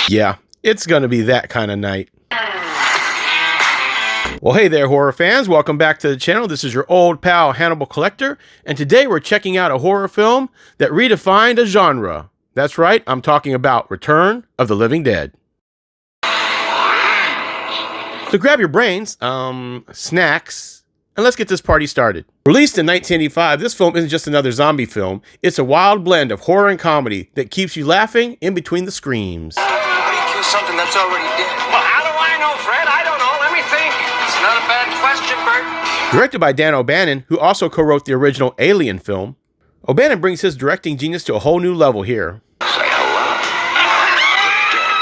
Yeah, it's gonna be that kind of night. Well, hey there, horror fans. Welcome back to the channel. This is your old pal, Hannibal Collector, and today we're checking out a horror film that redefined a genre. That's right, I'm talking about Return of the Living Dead. So grab your brains, snacks, and let's get this party started. Released in 1985, this film isn't just another zombie film. It's a wild blend of horror and comedy that keeps you laughing in between the screams. How do you kill something that's already dead? Well, how do I know, Fred? I don't know. Let me think. It's not a bad question, Bert. Directed by Dan O'Bannon, who also co-wrote the original Alien film, O'Bannon brings his directing genius to a whole new level here. Say hello. The dead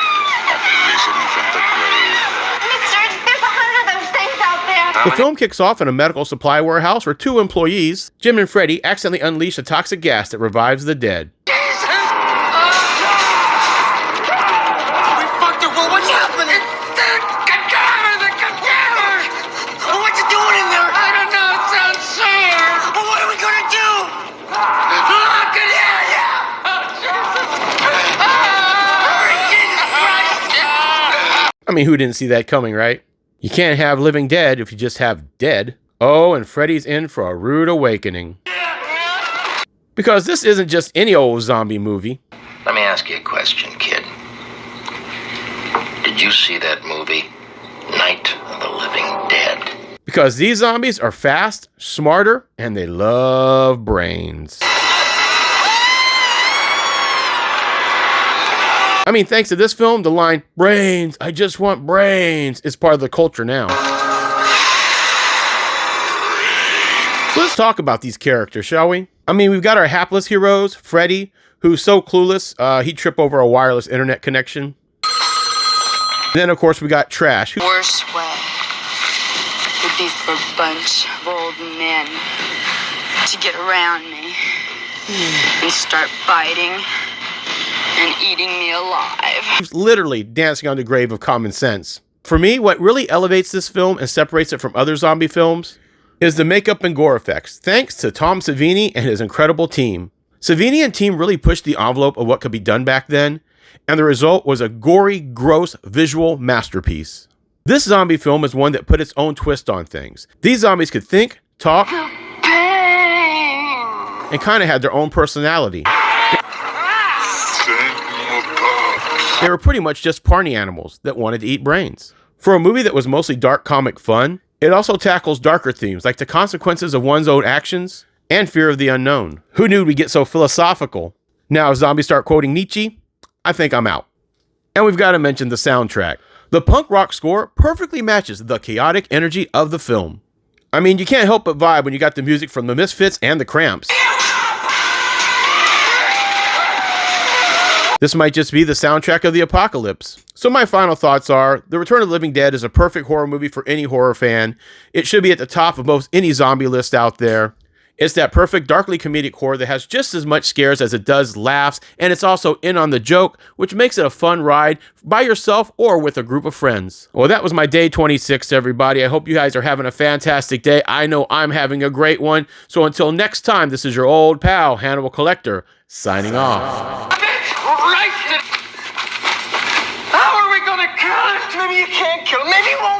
have risen from the grave. Mister, there's 100 of those things out there. The film kicks off in a medical supply warehouse where two employees, Jim and Freddy, accidentally unleash a toxic gas that revives the dead. We fucked it. Well, what's happening? The cadaver! The cadaver! What you doing in there? I don't know. It sounds sore. Well, what are we gonna do? Lock it in! Yeah! Oh, Jesus! Jesus Christ! I mean, who didn't see that coming, right? You can't have living dead if you just have dead. Oh, and Freddy's in for a rude awakening. Because this isn't just any old zombie movie. Let me ask you a question, kid. Did you see that movie, Night of the Living Dead? Because these zombies are fast, smarter, and they love brains. I mean, thanks to this film, the line, "Brains, I just want brains," is part of the culture now. So let's talk about these characters, shall we? I mean, we've got our hapless heroes, Freddy, who's so clueless, he'd trip over a wireless internet connection. Then, of course, we got Trash. Worst way would be for a bunch of old men to get around me and start biting and eating me alive. He's literally dancing on the grave of common sense. For me, what really elevates this film and separates it from other zombie films is the makeup and gore effects, thanks to Tom Savini and his incredible team. Savini and team really pushed the envelope of what could be done back then, and the result was a gory, gross visual masterpiece. This zombie film is one that put its own twist on things. These zombies could think, talk, and kind of had their own personality. They were pretty much just party animals that wanted to eat brains. For a movie that was mostly dark comic fun, it also tackles darker themes like the consequences of one's own actions and fear of the unknown. Who knew we'd get so philosophical? Now, if zombies start quoting Nietzsche, I think I'm out. And we've got to mention the soundtrack. The punk rock score perfectly matches the chaotic energy of the film. I mean, you can't help but vibe when you got the music from the Misfits and the Cramps. This might just be the soundtrack of the apocalypse. So my final thoughts are, The Return of the Living Dead is a perfect horror movie for any horror fan. It should be at the top of most any zombie list out there. It's that perfect, darkly comedic horror that has just as much scares as it does laughs, and it's also in on the joke, which makes it a fun ride by yourself or with a group of friends. Well, that was my day 26, everybody. I hope you guys are having a fantastic day. I know I'm having a great one. So until next time, this is your old pal, Hannibal Collector, signing off. Right. How are we gonna kill it? Maybe you can't kill it. Maybe you won't.